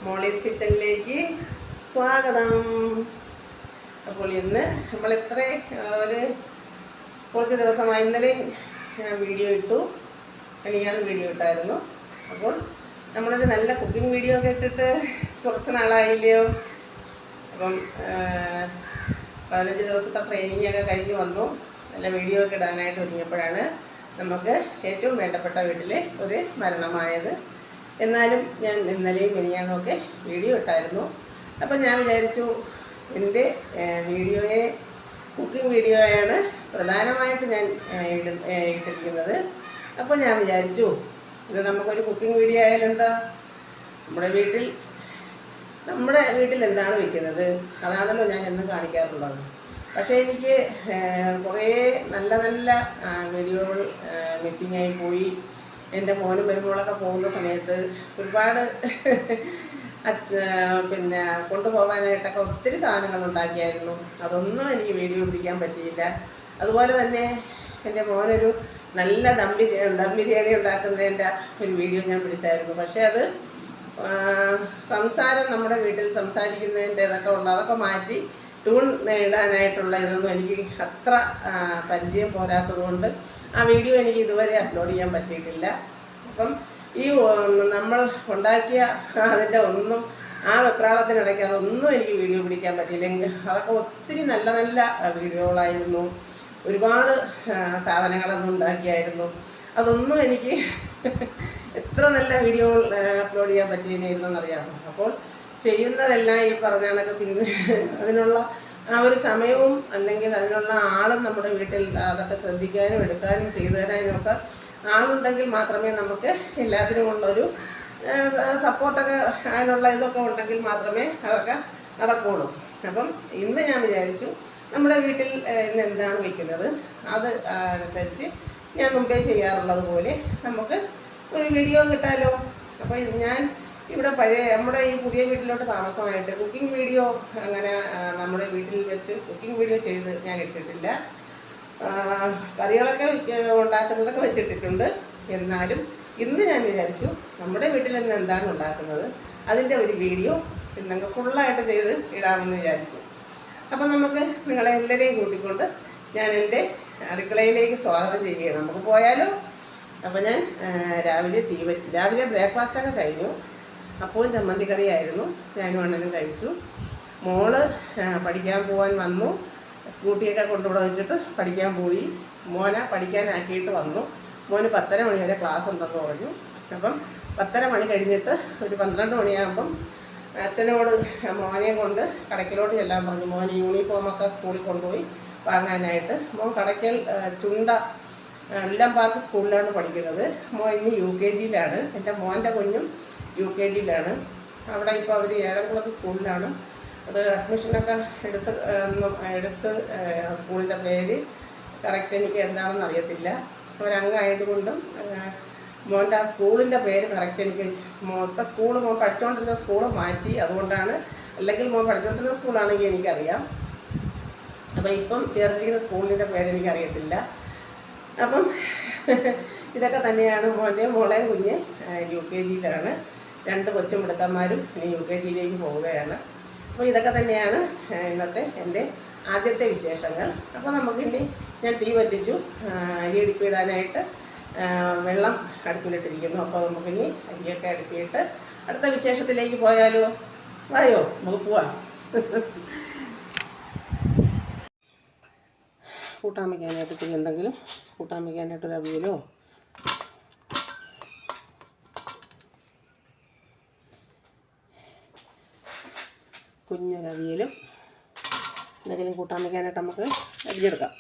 Molly's കിച്ചണിലേക്ക് സ്വാഗതം. അപ്പോൾ ഇന്ന് നമ്മൾ ഒരു കുറച്ച് ദിവസമായി ഇന്നലെ വീഡിയോ ഇട്ടു, ഞാൻ വീഡിയോ ഇട്ടായിരുന്നു. അപ്പോൾ നമ്മളൊരു നല്ല കുക്കിംഗ് വീഡിയോ ഒക്കെ ഇട്ടിട്ട് കുറച്ച് നാളായില്ലയോ. അപ്പം 15 ദിവസത്തെ ട്രെയിനിങ് ഒക്കെ കഴിഞ്ഞ് വന്നു. നല്ല വീഡിയോ ഒക്കെ ഇടാനായിട്ട് ഒരുങ്ങിയപ്പോഴാണ് നമുക്ക് ഏറ്റവും വേണ്ടപ്പെട്ട വീട്ടിലെ ഒരു മരണമായത്. എന്നാലും ഞാൻ ഇന്നലെയും മിനിഞ്ഞാന്നൊക്കെ വീഡിയോ ഇട്ടായിരുന്നു. അപ്പം ഞാൻ വിചാരിച്ചു എൻ്റെ വീഡിയോയെ കുക്കിംഗ് വീഡിയോയാണ് പ്രധാനമായിട്ട് ഞാൻ ഇട്ടിരിക്കുന്നത്. അപ്പോൾ ഞാൻ വിചാരിച്ചു ഇത് നമുക്കൊരു കുക്കിംഗ് വീഡിയോ ആയാലും എന്താ, നമ്മുടെ വീട്ടിൽ എന്താണ് വയ്ക്കുന്നത് അതാണല്ലോ ഞാൻ എന്നും കാണിക്കാറുള്ളത്. പക്ഷേ എനിക്ക് കുറേ നല്ല നല്ല വീഡിയോകൾ മിസ്സിങ് ആയി പോയി. എൻ്റെ മോനും വരുമ്പോഴൊക്കെ പോകുന്ന സമയത്ത് ഒരുപാട് പിന്നെ കൊണ്ടുപോകാനായിട്ടൊക്കെ ഒത്തിരി സാധനങ്ങൾ ഉണ്ടാക്കിയായിരുന്നു. അതൊന്നും എനിക്ക് വീഡിയോ പിടിക്കാൻ പറ്റിയില്ല. അതുപോലെ തന്നെ എൻ്റെ മോനൊരു നല്ല ദം ബിരിയാണി ഉണ്ടാക്കുന്നതിൻ്റെ ഒരു വീഡിയോ ഞാൻ പിടിച്ചായിരുന്നു. പക്ഷേ അത് സംസാരം നമ്മുടെ വീട്ടിൽ സംസാരിക്കുന്നതിൻ്റെ ഇതൊക്കെ ഉണ്ട്, അതൊക്കെ മാറ്റി ട്യൂൺ ഇടാനായിട്ടുള്ള ഇതൊന്നും എനിക്ക് അത്ര പരിചയം പോരാത്തത് കൊണ്ട് ആ വീഡിയോ എനിക്ക് ഇതുവരെ അപ്ലോഡ് ചെയ്യാൻ പറ്റിയിട്ടില്ല. അപ്പം ഈ നമ്മൾ ഉണ്ടാക്കിയ അതിൻ്റെ ഒന്നും ആ വെപ്രാളത്തിനിടയ്ക്ക് അതൊന്നും എനിക്ക് വീഡിയോ പിടിക്കാൻ പറ്റിയില്ലെങ്കിൽ അതൊക്കെ ഒത്തിരി നല്ല നല്ല വീഡിയോകളായിരുന്നു. ഒരുപാട് സാധനങ്ങളൊന്നും ഉണ്ടാക്കിയായിരുന്നു. അതൊന്നും എനിക്ക് എത്ര നല്ല വീഡിയോകൾ അപ്ലോഡ് ചെയ്യാൻ പറ്റിയിരുന്നെന്നറിയാമോ. അപ്പോൾ ചെയ്യുന്നതെല്ലാം ഈ പറഞ്ഞ കണക്ക് പിന്നെ അതിനുള്ള ആ ഒരു സമയവും അല്ലെങ്കിൽ അതിനുള്ള ആളും നമ്മുടെ വീട്ടിൽ അതൊക്കെ ശ്രദ്ധിക്കാനും എടുക്കാനും ചെയ്തു തരാനും ഒക്കെ ആളുണ്ടെങ്കിൽ മാത്രമേ നമുക്ക് എല്ലാത്തിനും ഉള്ളൊരു സപ്പോർട്ടൊക്കെ അതിനുള്ള ഇതൊക്കെ ഉണ്ടെങ്കിൽ മാത്രമേ അതൊക്കെ നടക്കുകയുള്ളൂ. അപ്പം ഇന്ന് ഞാൻ വിചാരിച്ചു നമ്മുടെ വീട്ടിൽ ഇന്ന് എന്താണ് വയ്ക്കുന്നത് അത് അനുസരിച്ച് ഞാൻ മുമ്പേ ചെയ്യാറുള്ളത് പോലെ നമുക്ക് ഒരു വീഡിയോ കിട്ടാമല്ലോ. അപ്പോൾ ഞാൻ ഇവിടെ നമ്മുടെ ഈ പുതിയ വീട്ടിലോട്ട് താമസമായിട്ട് കുക്കിംഗ് വീഡിയോ അങ്ങനെ നമ്മുടെ വീട്ടിൽ വെച്ച് കുക്കിംഗ് വീഡിയോ ചെയ്ത് ഞാൻ ഇട്ടിട്ടില്ല. കറികളൊക്കെ ഉണ്ടാക്കുന്നതൊക്കെ വെച്ചിട്ടിട്ടുണ്ട്. എന്നാലും ഇന്ന് ഞാൻ വിചാരിച്ചു നമ്മുടെ വീട്ടിൽ നിന്ന് എന്താണ് ഉണ്ടാക്കുന്നത് അതിൻ്റെ ഒരു വീഡിയോ ഇന്നങ്ങ് ഫുള്ളായിട്ട് ചെയ്ത് ഇടാമെന്ന് വിചാരിച്ചു. അപ്പം നമുക്ക് നിങ്ങളെല്ലാവരെയും കൂട്ടിക്കൊണ്ട് ഞാൻ എൻ്റെ അടുക്കളയിലേക്ക് സ്വാഗതം ചെയ്യുകയാണ്. നമുക്ക് പോയാലോ. അപ്പോൾ ഞാൻ രാവിലെ ബ്രേക്ക്ഫാസ്റ്റൊക്കെ കഴിഞ്ഞു. അപ്പവും ചമ്മന്തി കറിയായിരുന്നു. ഞാനും അണ്ണനും കഴിച്ചു. മോള് പഠിക്കാൻ പോകാൻ വന്നു. സ്കൂട്ടിയൊക്കെ കൊണ്ടുവിടെ വെച്ചിട്ട് പഠിക്കാൻ പോയി. മോനെ പഠിക്കാനാക്കിയിട്ട് വന്നു. മോന് 10:30 മണി വരെ ക്ലാസ് ഉണ്ടെന്ന് പറഞ്ഞു. അപ്പം 10:30 മണി കഴിഞ്ഞിട്ട് ഒരു 12 മണിയാകുമ്പം അച്ഛനോട് മോനെ കൊണ്ട് കടയ്ക്കലോട്ട് ചെല്ലാൻ പറഞ്ഞു. മോന് യൂണിഫോമൊക്കെ സ്കൂളിൽ കൊണ്ടുപോയി വാങ്ങാനായിട്ട്. മോൻ കടയ്ക്കൽ ചുണ്ട വില്ലം പാർക്ക് സ്കൂളിലാണ് പഠിക്കുന്നത്. മോൻ ഇന്ന് UKG-യിലാണ്. എൻ്റെ മോൻ്റെ കുഞ്ഞും UKG-യിലാണ്. അവിടെ ഇപ്പോൾ അവർ ഏഴംകുളത്ത് സ്കൂളിലാണ്. അത് അഡ്മിഷനൊക്കെ എടുത്ത് സ്കൂളിൻ്റെ പേര് കറക്റ്റ് എനിക്ക് എന്താണെന്ന് അറിയത്തില്ല. ഒരംഗമായതുകൊണ്ടും മോൻ്റെ ആ സ്കൂളിൻ്റെ പേര് കറക്റ്റ് എനിക്ക് ഇപ്പോൾ മോൻ പഠിച്ചുകൊണ്ടിരുന്ന സ്കൂള് മാറ്റി, അതുകൊണ്ടാണ്. അല്ലെങ്കിൽ മോൻ പഠിച്ചുകൊണ്ടിരുന്ന സ്കൂളാണെങ്കിൽ എനിക്കറിയാം. അപ്പം ഇപ്പം ചേർത്തിരിക്കുന്ന സ്കൂളിൻ്റെ പേര് എനിക്കറിയത്തില്ല. അപ്പം ഇതൊക്കെ തന്നെയാണ്. മോളെയും കുഞ്ഞ് UKG-യിലാണ്. 2 കൊച്ചുമിടുക്കന്മാരും ഇനി UKG-യിലേക്ക് പോവുകയാണ്. അപ്പോൾ ഇതൊക്കെ തന്നെയാണ് ഇന്നത്തെ എൻ്റെ ആദ്യത്തെ വിശേഷങ്ങൾ. അപ്പോൾ നമുക്കിനി ഞാൻ തീ പറ്റിച്ചു. അരി അടുപ്പിടാനായിട്ട് വെള്ളം അടുപ്പിലിട്ടിരിക്കുന്നു. അപ്പോൾ നമുക്കിനി അരിയൊക്കെ അടുപ്പിയിട്ട് അടുത്ത വിശേഷത്തിലേക്ക് പോയാലോ. വായോ, നമുക്ക് പോവാം. കൂട്ടാൻ വയ്ക്കാനായിട്ട് ഇത്തിരി എന്തെങ്കിലും കൂട്ടാൻ വയ്ക്കാനായിട്ടൊരു അവിയലോ കുഞ്ഞൊരവിയലും എന്തെങ്കിലും കൂട്ടാൻ വയ്ക്കാനായിട്ട് നമുക്ക് അരിഞ്ഞെടുക്കാം.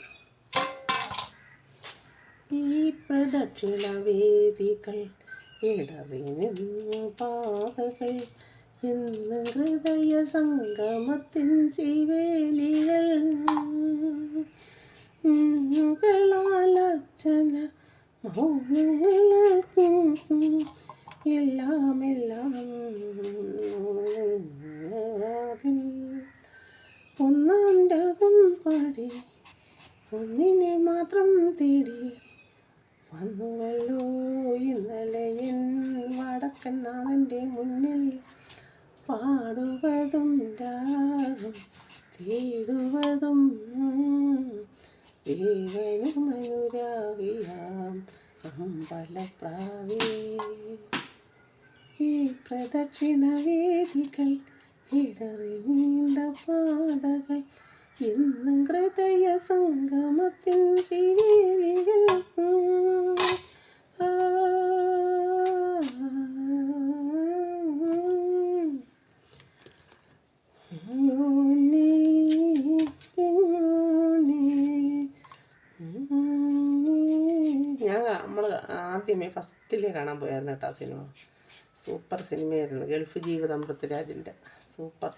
ഈ പ്രദക്ഷിണ വേദികൾ ഇടറിനിന്നു പാതകൾ ഇന്ന് ഹൃദയ സംഗമത്തിൻ ശിവേലികൾ അർച്ചന മൗനങ്ങളാക്കും എല്ലാം ഒന്നാം രാഗം പാടി ഒന്നിനെ മാത്രം തേടി വന്നുവല്ലോ ഇന്നലെ എൻ വടക്കൻ നാഥൻ്റെ മുന്നിൽ പാടുവതും രാഗം തേടുവതും ദേവനുമനുരാഗിയാം അമ്പലപ്രാവേ. ഈ പ്രദക്ഷിണവേദികൾ ഇടറി നീണ്ട പാതകൾ എന്നും ഹൃദയ സംഗമത്തിൻ ചിരികൾ. നമ്മൾ ആദ്യമേ ഫസ്റ്റിലേ കാണാൻ പോയായിരുന്നു കേട്ടോ ആ സിനിമ. സൂപ്പർ സിനിമയായിരുന്നു. ഗൾഫ് ജീവിതം പൃഥ്വിരാജിൻ്റെ സൂപ്പർ.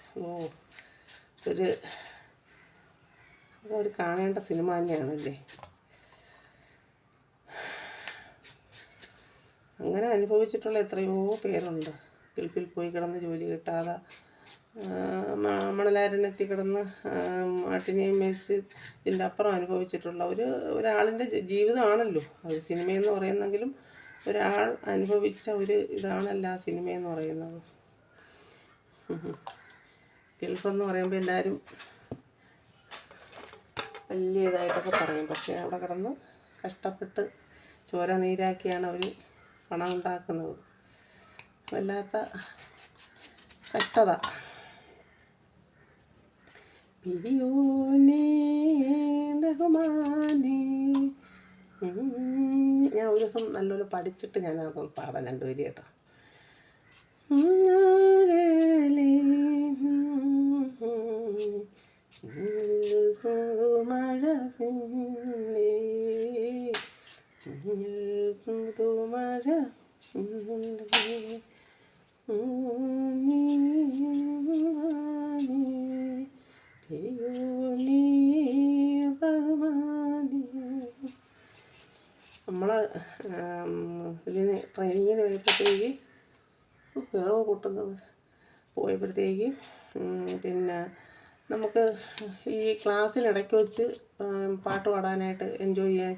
ഒരു കാണേണ്ട സിനിമ തന്നെയാണല്ലേ. അങ്ങനെ അനുഭവിച്ചിട്ടുള്ള എത്രയോ പേരുണ്ട്. ഗൾഫിൽ പോയി കിടന്ന് ജോലി കിട്ടാതെ മണലാരണ്യത്തിൽ കിടന്ന് ആട്ടിനെയും മേച്ച് ഇതിൻ്റെ അപ്പുറം അനുഭവിച്ചിട്ടുള്ള ഒരാളിൻ്റെ ജീവിതമാണല്ലോ അത് സിനിമയെന്ന് പറയുന്നെങ്കിലും ഒരാൾ അനുഭവിച്ച ഒരു ഇതാണല്ലോ ആ സിനിമയെന്ന് പറയുന്നത്. ഗൾഫെന്ന് പറയുമ്പോൾ എല്ലാവരും വലിയ ഇതായിട്ടൊക്കെ പറയും. പക്ഷേ അവിടെ കിടന്ന് കഷ്ടപ്പെട്ട് ചോര നീരാക്കിയാണ് അവർ പണം ഉണ്ടാക്കുന്നത്. വല്ലാത്ത കഷ്ടത. പിരിയോനേ ബഹുമാനേ. ഞാൻ ഒരു ദിവസം നല്ലപോലെ പഠിച്ചിട്ട് ഞാൻ അതൊന്ന് പാടാൻ 2 വരി കേട്ടോ. മഴ മഴ നമ്മൾ ഇതിന് ട്രെയിനിങ്ങിന് പോയപ്പോഴത്തേക്ക് വിറവ് പോയപ്പോഴത്തേക്ക് പിന്നെ നമുക്ക് ഈ ക്ലാസ്സിനിടയ്ക്ക് വെച്ച് പാട്ട് പാടാനായിട്ട് എൻജോയ് ചെയ്യാൻ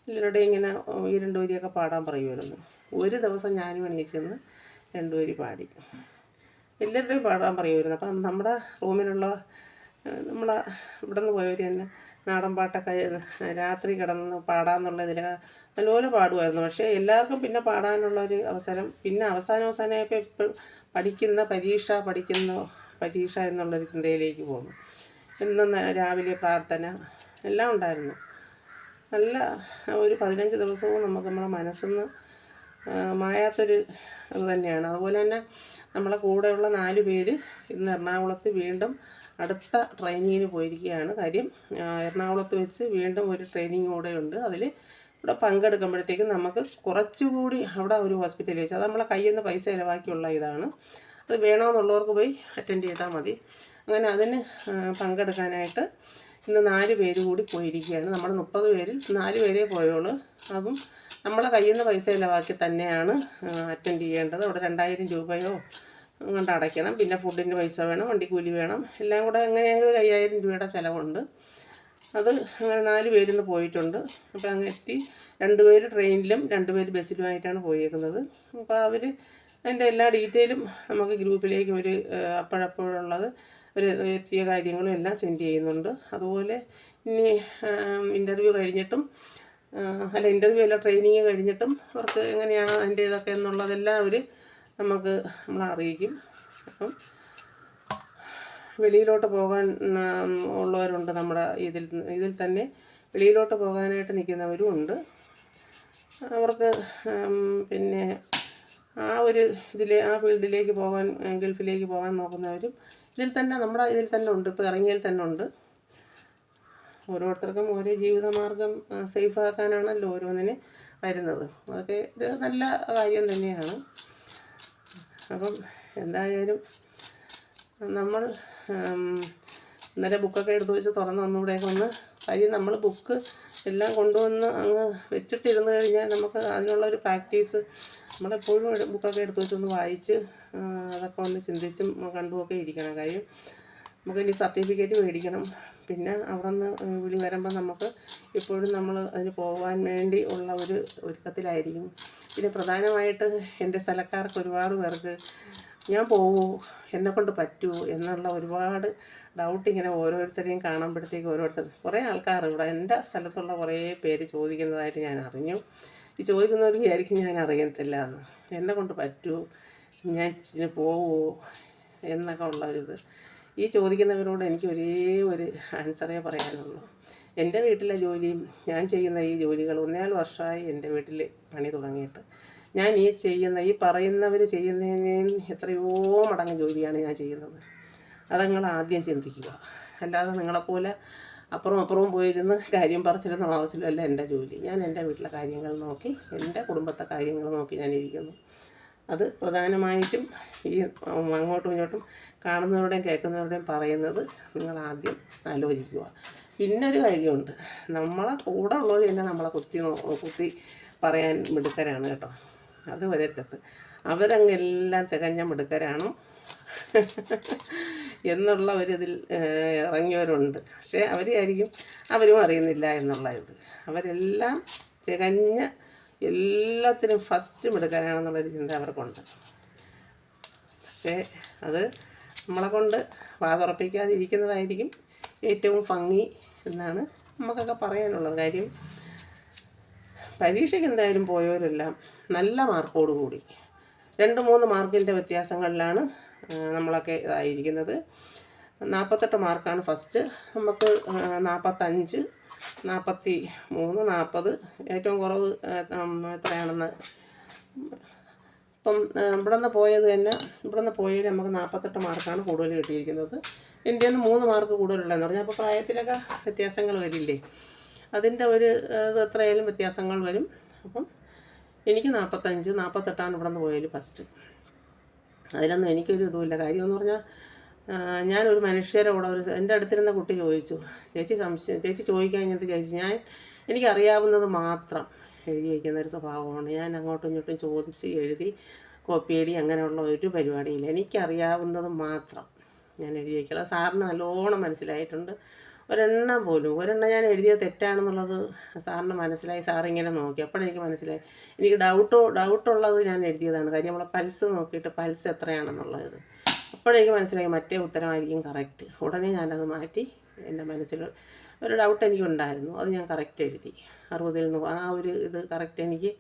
ഇതിലൂടെ ഇങ്ങനെ 2 വരിയൊക്കെ പാടാൻ പറയുമായിരുന്നു. ഒരു ദിവസം ഞാനും എണീച്ചെന്ന് 2 വരി പാടി. എല്ലാവരുടെയും പാടാൻ പറയുമായിരുന്നു. അപ്പം നമ്മുടെ റൂമിലുള്ള ഇവിടെ നിന്ന് പോയവർ തന്നെ നാടൻ പാട്ടൊക്കെ രാത്രി കിടന്ന് പാടാമെന്നുള്ളതിൽ നല്ലപോലെ പാടുമായിരുന്നു. പക്ഷേ എല്ലാവർക്കും പിന്നെ പാടാനുള്ളൊരു അവസരം പിന്നെ അവസാനമായപ്പോൾ എപ്പോഴും പരീക്ഷ എന്നുള്ളൊരു ചിന്തയിലേക്ക് പോന്നു. എന്നും രാവിലെ പ്രാർത്ഥന എല്ലാം ഉണ്ടായിരുന്നു. നല്ല ഒരു 15 ദിവസവും നമുക്ക് നമ്മളെ മനസ്സിൽ നിന്ന് മായാത്തൊരു ഇത് തന്നെയാണ്. അതുപോലെ തന്നെ നമ്മളെ കൂടെയുള്ള 4 പേര് ഇന്ന് എറണാകുളത്ത് വീണ്ടും അടുത്ത ട്രെയിനിങ്ങിന് പോയിരിക്കുകയാണ്. കാര്യം എറണാകുളത്ത് വെച്ച് വീണ്ടും ഒരു ട്രെയിനിങ് കൂടെ ഉണ്ട്. അതിൽ ഇവിടെ പങ്കെടുക്കുമ്പോഴത്തേക്കും നമുക്ക് കുറച്ചുകൂടി അവിടെ ഒരു ഹോസ്പിറ്റലിൽ വെച്ച് അത് നമ്മളെ കയ്യിൽ നിന്ന് പൈസ ചിലവാക്കിയുള്ള ഇതാണ്. അത് വേണമെന്നുള്ളവർക്ക് പോയി അറ്റൻഡ് ചെയ്താൽ മതി. അങ്ങനെ അതിന് പങ്കെടുക്കാനായിട്ട് ഇന്ന് 4 പേര് കൂടി പോയിരിക്കുകയാണ്. നമ്മൾ 30 പേരിൽ 4 പേരേ പോയുള്ളൂ. അതും നമ്മളെ കയ്യിൽ നിന്ന് പൈസ ചിലവാക്കി തന്നെയാണ് അറ്റൻഡ് ചെയ്യേണ്ടത്. അവിടെ 2000 രൂപയോ അങ്ങോട്ട് അടയ്ക്കണം. പിന്നെ ഫുഡിൻ്റെ പൈസ വേണം, വണ്ടിക്കൂലി വേണം, എല്ലാം കൂടെ എങ്ങനെയായാലും ഒരു 5000 രൂപയുടെ ചിലവുണ്ട്. അത് അങ്ങനെ 4 പേരിന്ന് പോയിട്ടുണ്ട്. അപ്പോൾ അങ്ങനെ എത്തി 2 പേര് ട്രെയിനിലും 2 പേര് ബസ്സിലുമായിട്ടാണ് പോയേക്കുന്നത്. അപ്പോൾ അവർ അതിൻ്റെ എല്ലാ ഡീറ്റെയിലും നമുക്ക് ഗ്രൂപ്പിലേക്ക് ഒരു അപ്പോഴപ്പോഴുള്ളത് ഒരു എത്തിയ കാര്യങ്ങളും എല്ലാം സെൻഡ് ചെയ്യുന്നുണ്ട്. അതുപോലെ ഇനി ഇൻ്റർവ്യൂ കഴിഞ്ഞിട്ടും ഇൻ്റർവ്യൂ അല്ല ട്രെയിനിങ് കഴിഞ്ഞിട്ടും അവർക്ക് എങ്ങനെയാണ് അതിൻ്റെ ഇതൊക്കെ എന്നുള്ളതെല്ലാം അവർ നമ്മളെ അറിയിക്കും. അപ്പം വെളിയിലോട്ട് പോകാൻ ഉള്ളവരുണ്ട്. നമ്മുടെ ഇതിൽ തന്നെ വെളിയിലോട്ട് പോകാനായിട്ട് നിൽക്കുന്നവരും ഉണ്ട്. അവർക്ക് പിന്നെ ആ ഫീൽഡിലേക്ക് പോകാൻ ഗൾഫിലേക്ക് പോകാൻ നോക്കുന്നവരും ഇതിൽ തന്നെ ഉണ്ട്. ഇപ്പോൾ ഇറങ്ങിയതിൽ തന്നെ ഉണ്ട്. ഓരോരുത്തർക്കും ഓരോ ജീവിതമാർഗം സേഫാക്കാനാണല്ലോ ഓരോന്നിന് വരുന്നത്. അതൊക്കെ ഒരു നല്ല കാര്യം തന്നെയാണ്. അപ്പം എന്തായാലും നമ്മൾ ഇന്നലെ ബുക്കൊക്കെ എടുത്ത് വെച്ച് തുറന്ന് ഒന്നുകൂടെയൊക്കെ കാര്യം നമ്മൾ ബുക്ക് എല്ലാം കൊണ്ടുവന്ന് അങ്ങ് വെച്ചിട്ടിരുന്ന് കഴിഞ്ഞാൽ നമുക്ക് അതിനുള്ളൊരു പ്രാക്ടീസ് നമ്മളെപ്പോഴും ബുക്കൊക്കെ എടുത്ത് വെച്ചൊന്ന് വായിച്ച് അതൊക്കെ ഒന്ന് ചിന്തിച്ചും കണ്ടുമൊക്കെ ഇരിക്കണം. കാര്യം നമുക്കിനി സർട്ടിഫിക്കറ്റ് മേടിക്കണം. പിന്നെ അവിടെ നിന്ന് വിളി വരുമ്പോൾ നമുക്ക് എപ്പോഴും നമ്മൾ അതിന് പോകാൻ വേണ്ടി ഉള്ള ഒരു ഒരുക്കത്തിലായിരിക്കും. പിന്നെ പ്രധാനമായിട്ട് എൻ്റെ സ്ഥലക്കാർക്ക് ഒരുപാട് പേർക്ക് ഞാൻ പോവോ, എന്നെക്കൊണ്ട് പറ്റുമോ എന്നുള്ള ഒരുപാട് ഡൗട്ട് ഇങ്ങനെ ഓരോരുത്തരെയും കാണുമ്പോഴത്തേക്ക് കുറേ ആൾക്കാർ ഇവിടെ എൻ്റെ സ്ഥലത്തുള്ള കുറേ പേര് ചോദിക്കുന്നതായിട്ട് ഞാൻ അറിഞ്ഞു. ഈ ചോദിക്കുന്നവർ വിചാരിക്കും ഞാൻ അറിയത്തില്ല എന്ന്. എന്നെക്കൊണ്ട് പറ്റുമോ, ഞാൻ പോവോ എന്നൊക്കെ ഉള്ളൊരിത്. ഈ ചോദിക്കുന്നവരോട് എനിക്ക് ഒരേ ഒരു ആൻസറേ പറയാനുള്ളൂ. എൻ്റെ വീട്ടിലെ ജോലിയും ഞാൻ ചെയ്യുന്ന ഈ ജോലികൾ 1.5 വർഷമായി എൻ്റെ വീട്ടിൽ പണി തുടങ്ങിയിട്ട്. ഞാൻ ഈ പറയുന്നവർ ചെയ്യുന്നതിന് എത്രയോ മടങ്ങ് ജോലിയാണ് ഞാൻ ചെയ്യുന്നത്. അത് നിങ്ങൾ ആദ്യം ചിന്തിക്കുക. അല്ലാതെ നിങ്ങളെപ്പോലെ അപ്പുറവും പോയിരുന്ന് കാര്യം പറച്ചിലെന്ന് ആവശ്യമില്ല എൻ്റെ ജോലി. ഞാൻ എൻ്റെ വീട്ടിലെ കാര്യങ്ങൾ നോക്കി, എൻ്റെ കുടുംബത്തെ കാര്യങ്ങൾ നോക്കി ഞാനിരിക്കുന്നു. അത് പ്രധാനമായിട്ടും ഈ അങ്ങോട്ടും ഇങ്ങോട്ടും കാണുന്നവരുടെയും കേൾക്കുന്നവരുടെയും പറയുന്നത് നിങ്ങൾ ആദ്യം ആലോചിക്കുക. പിന്നൊരു കാര്യമുണ്ട്, നമ്മളെ കൂടെ ഉള്ളവർ തന്നെ നമ്മളെ കുത്തി പറയാൻ മിടുക്കരാണ് കേട്ടോ. അത് ഒരറ്റത്ത് അവരങ്ങെല്ലാം തികഞ്ഞ മിടുക്കരാണ് എന്നുള്ള ഒരിതിൽ ഇറങ്ങിയവരുണ്ട്. പക്ഷേ അവരും അറിയുന്നില്ല എന്നുള്ള ഇത്. അവരെല്ലാം തികഞ്ഞ എല്ലാത്തിനും ഫസ്റ്റ് മിടുക്കരാണെന്നുള്ളൊരു ചിന്ത അവർക്കുണ്ട്. പക്ഷേ അത് നമ്മളെ കൊണ്ട് വാതുറപ്പിക്കാതിരിക്കുന്നതായിരിക്കും ഏറ്റവും ഭംഗി എന്നാണ് നമുക്കൊക്കെ പറയാനുള്ളത്. കാര്യം പരീക്ഷയ്ക്ക് എന്തായാലും പോയവരെല്ലാം നല്ല മാർക്കോടുകൂടി 2-3 മാർക്കിൻ്റെ വ്യത്യാസങ്ങളിലാണ് നമ്മളൊക്കെ ഇതായിരിക്കുന്നത്. 48 മാർക്കാണ് ഫസ്റ്റ്. നമുക്ക് 45, 43, 40, ഏറ്റവും കുറവ് എത്രയാണെന്ന് ഇപ്പം ഇവിടുന്ന് പോയതിൽ നമുക്ക് 48 മാർക്കാണ് കൂടുതൽ കിട്ടിയിരിക്കുന്നത്. എൻ്റെ നിന്ന് 3 മാർക്ക് കൂടുതലുള്ളതെന്ന് പറഞ്ഞാൽ അപ്പോൾ പ്രായത്തിലൊക്കെ വ്യത്യാസങ്ങൾ വരില്ലേ, അതിൻ്റെ ഒരു ഇത് എത്രയായാലും വ്യത്യാസങ്ങൾ വരും. അപ്പം എനിക്ക് 45, 48 ഇവിടുന്ന് പോയാൽ ഫസ്റ്റ്. അതിലൊന്നും എനിക്കൊരു ഇതുമില്ല. കാര്യമെന്ന് പറഞ്ഞാൽ ഞാനൊരു മനുഷ്യരെ കൂടെ എൻ്റെ അടുത്തിരുന്ന കുട്ടി ചോദിച്ചു, ചേച്ചി ചോദിക്കാൻ കഴിഞ്ഞിട്ട് എനിക്കറിയാവുന്നത് മാത്രം എഴുതി വയ്ക്കുന്ന ഒരു സ്വഭാവമാണ്. ഞാൻ അങ്ങോട്ടും ഇങ്ങോട്ടും ചോദിച്ച് എഴുതി കോപ്പിയടി അങ്ങനെയുള്ള ഒരു പരിപാടിയില്ല. എനിക്കറിയാവുന്നത് മാത്രം ഞാൻ എഴുതി വയ്ക്കുക. സാറിന് നല്ലോണം മനസ്സിലായിട്ടുണ്ട്. ഒരെണ്ണം ഞാൻ എഴുതിയത് തെറ്റാണെന്നുള്ളത് സാറിന് മനസ്സിലായി. സാറിങ്ങനെ നോക്കി, അപ്പോഴെനിക്ക് മനസ്സിലായി എനിക്ക് ഡൗട്ടുള്ളത് ഞാൻ എഴുതിയതാണ്. കാര്യം നമ്മളെ പൾസ് നോക്കിയിട്ട് പൾസ് എത്രയാണെന്നുള്ളത് അപ്പോഴെനിക്ക് മനസ്സിലായി മറ്റേ ഉത്തരമായിരിക്കും കറക്റ്റ്. ഉടനെ ഞാനത് മാറ്റി. എൻ്റെ മനസ്സിൽ ഒരു ഡൗട്ട് എനിക്കുണ്ടായിരുന്നു, അത് ഞാൻ കറക്റ്റ് എഴുതി. 60-ൽ നിന്ന് ആ ഒരു ഇത് കറക്റ്റ്. എനിക്ക്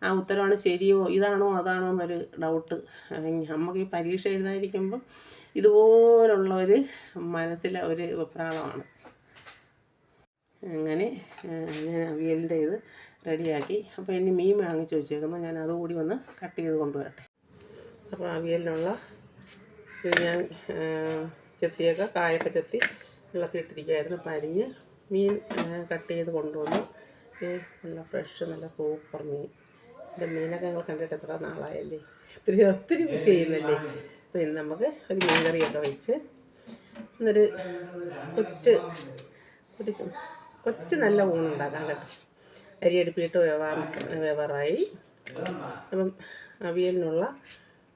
ആ ഉത്തരമാണ് ശരിയോ ഇതാണോ അതാണോ എന്നൊരു ഡൗട്ട്. നമുക്ക് ഈ പരീക്ഷ എഴുതാതിരിക്കുമ്പം ഇതുപോലുള്ള ഒരു മനസ്സിലെ ഒരു വെപ്രാളമാണ്. അങ്ങനെ ഞാൻ അവിയലിൻ്റെ ഇത് റെഡിയാക്കി. അപ്പോൾ ഇനി മീൻ വാങ്ങിച്ച് വെച്ചേക്കുന്നു, ഞാൻ അതുകൂടി ഒന്ന് കട്ട് ചെയ്ത് കൊണ്ടുവരട്ടെ. അപ്പോൾ അവിയലിനുള്ള ഇത് ഞാൻ കായൊക്കെ ചെത്തി വെള്ളത്തിലിട്ടിരിക്കുമായിരുന്നു. അപ്പം അരിഞ്ഞ് മീൻ കട്ട് ചെയ്ത് കൊണ്ടുവന്നു. നല്ല ഫ്രഷ് നല്ല സൂപ്പർ മീൻ. എൻ്റെ മീനൊക്കെ ഞങ്ങൾ കണ്ടിട്ട് എത്ര നാളായല്ലേ, ഒത്തിരി മിസ് ചെയ്യുന്നല്ലേ. അപ്പോൾ ഇന്ന് നമുക്ക് ഒരു മീൻ കറിയൊക്കെ വെച്ച് എന്നൊരു കൊച്ച് നല്ല ഊണുണ്ടാക്കാം കേട്ടോ. അരി അടുപ്പിട്ട് വേവാറായി. അപ്പം അവിയലിനുള്ള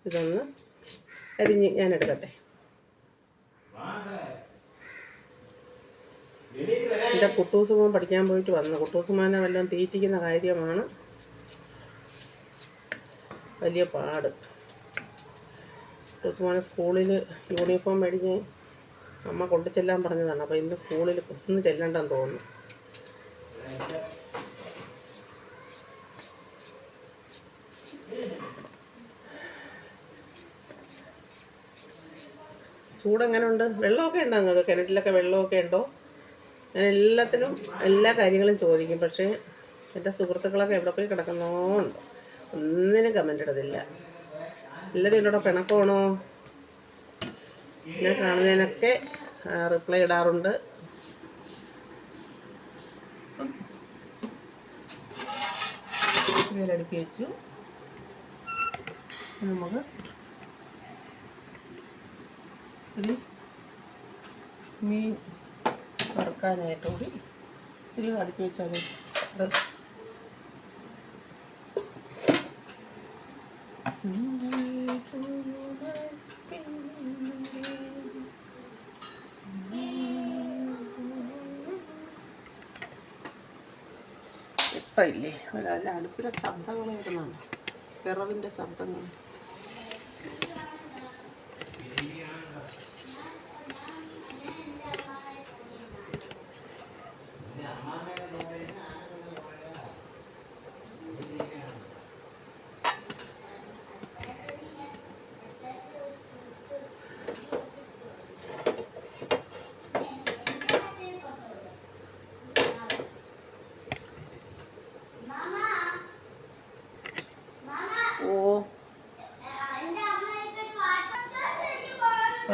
ഇതൊന്ന് അരിഞ്ഞ് ഞാൻ എടുക്കട്ടെ. എൻ്റെ കുട്ടൂസുമാൻ പഠിക്കാൻ പോയിട്ട് വന്നു. കുട്ടൂസുമാനെ വല്ലതും തീറ്റിക്കുന്ന കാര്യമാണ് വലിയ പാട്. കുട്ടൂസുമാനെ സ്കൂളിൽ യൂണിഫോം മേടിഞ്ഞ് അമ്മ കൊണ്ടു ചെല്ലാൻ പറഞ്ഞതാണ്. അപ്പോൾ ഇന്ന് സ്കൂളിൽ ഇന്ന് ചെല്ലണ്ടെന്ന് തോന്നുന്നു. ചൂടെങ്ങനെ ഉണ്ട്? വെള്ളമൊക്കെ ഉണ്ടോ നിങ്ങൾക്ക്? കിണറ്റിലൊക്കെ വെള്ളമൊക്കെ ഉണ്ടോ? ഞാൻ എല്ലാ കാര്യങ്ങളും ചോദിക്കും. പക്ഷേ എൻ്റെ സുഹൃത്തുക്കളൊക്കെ എവിടെ പോയി കിടക്കുന്നോ ഉണ്ടോ, ഒന്നിനും കമൻ്റ് ഇടതില്ല. എല്ലാവരും എന്നോട് പിണക്കമാണോ? ഞാൻ കാണുന്നതിനൊക്കെ റിപ്ലൈ ഇടാറുണ്ട്. അടുപ്പി വെച്ചു. നമുക്ക് ഒരു മീൻ വറുക്കാനായിട്ട് കൂടി ഒരു അടുപ്പി വെച്ചാൽ അത് ഇല്ലേ ഒരാളുടെ അടുപ്പിലെ ശബ്ദങ്ങൾ കേൾക്കുന്നുണ്ട്, വിറവിൻ്റെ ശബ്ദങ്ങൾ.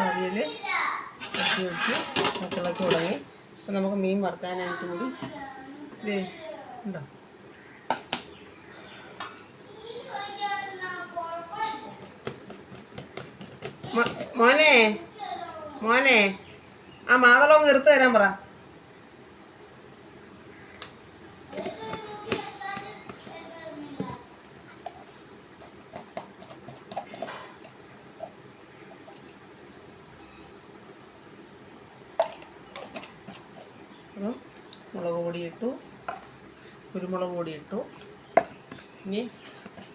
അവിയൽ വെച്ച് തിളച്ച് തുടങ്ങി. അപ്പം നമുക്ക് മീൻ വറുക്കാനായിട്ട് കൂടി ഇതേ ഉണ്ടോ. മോനെ മോനെ ആ മാതളം എടുത്തു തരാൻ പറ. മുളക് പൊടി ഇട്ടു, കുരുമുളക് പൊടി ഇട്ടു, ഇനി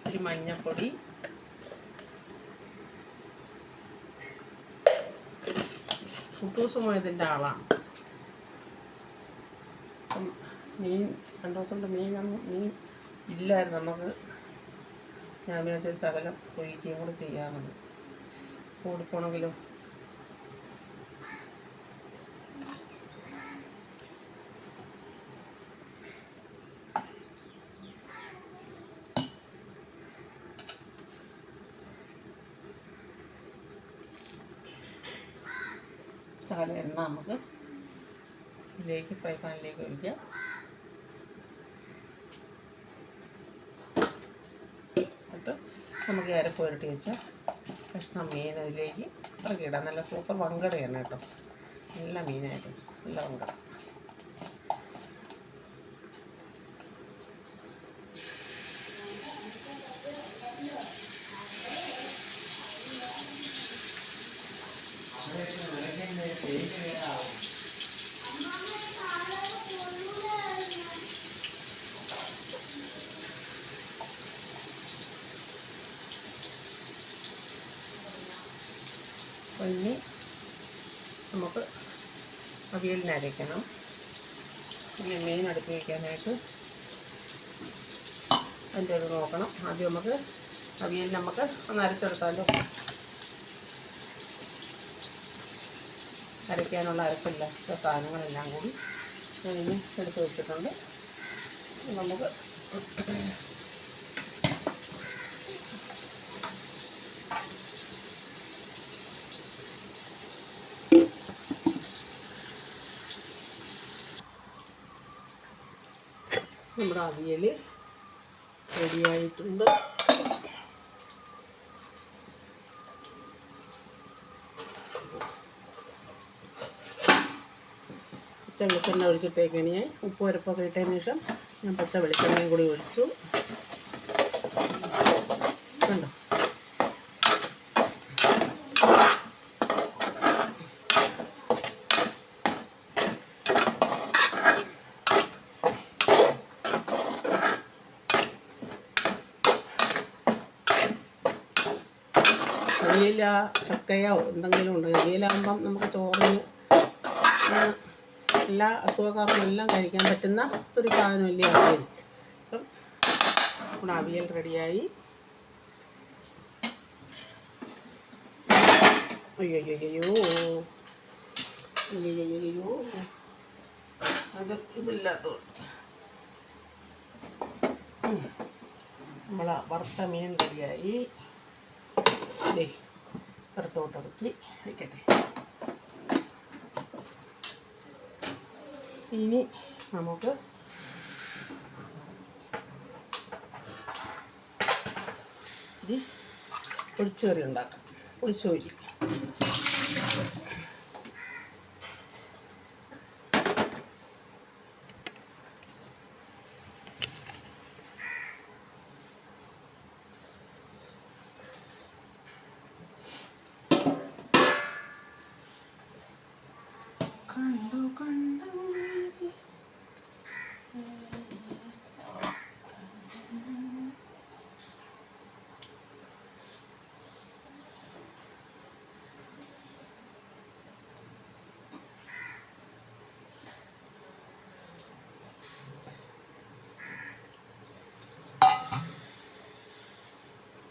ഒരു മഞ്ഞൾപ്പൊടി, കുട്ടൂസ് മോയതിൻ്റെ ആളാണ്. മീൻ 2 ദിവസം കൊണ്ട് മീൻ ഇല്ലായിരുന്നു. നമുക്ക് ഞാൻ വിചാരിച്ച ശകലം പൊയ്ക്കുകയും കൂടെ ചെയ്യാറുണ്ട് കൂടിപ്പോണെങ്കിലും. ശകലം എണ്ണ നമുക്ക് ഇതിലേക്ക് ഫ്രൈ പാനിലേക്ക് ഒഴിക്കാം. എന്നിട്ട് നമുക്ക് അരപ്പ് പുരട്ടി വെച്ച കഷ്ണം മീൻ അതിലേക്ക് ഇറക്കിയിടാം. നല്ല സൂപ്പർ വങ്കടയാണ് കേട്ടോ, നല്ല മീനായിട്ട് നല്ല വങ്കട. ഇനി നമുക്ക് അവിയലിന് അരയ്ക്കണം. ഇനി മീൻ അടുപ്പ് വയ്ക്കാനായിട്ട് അതിൻ്റെ ഇത് നോക്കണം. ആദ്യം നമുക്ക് അവിയലിന് നമുക്ക് ഒന്ന് അരച്ചെടുത്താലോ. അരയ്ക്കാനുള്ള അരപ്പില്ല സാധനങ്ങളെല്ലാം കൂടി ഞാനിനി എടുത്ത് വെച്ചിട്ടുണ്ട്. നമുക്ക് നമ്മുടെ അവിയൽ റെഡിയായിട്ടുണ്ട്. പച്ച വെളിച്ചെണ്ണ ഒഴിച്ചിട്ടേക്കാണ് ഞാൻ. ഉപ്പ് ഉരപ്പൊക്കെ ഇട്ടതിന് ശേഷം ഞാൻ പച്ച വെളിച്ചെണ്ണയും കൂടി ഒഴിച്ചു. കണ്ടോ, അവിയല ചക്കയോ എന്തെങ്കിലും ഉണ്ട്. അവിയലാകുമ്പം നമുക്ക് ചോറിന് എല്ലാ അസുഖക്കാർക്കും എല്ലാം കഴിക്കാൻ പറ്റുന്ന ഒരു സാധനമല്ലേ അവിയൽ. അപ്പം നമ്മുടെ അവിയൽ റെഡിയായി. അയ്യോ അത് ഇതില്ലാത്തതുകൊണ്ട് നമ്മളെ വറുത്ത മീൻ റെഡിയായി. പുറത്തോട്ടിറക്കി വയ്ക്കട്ടെ. ഇനി നമുക്ക് ഒഴിച്ചുകറി ഉണ്ടാക്കാം. ഒഴിച്ചുകറി കണ്ടു കണ്ടു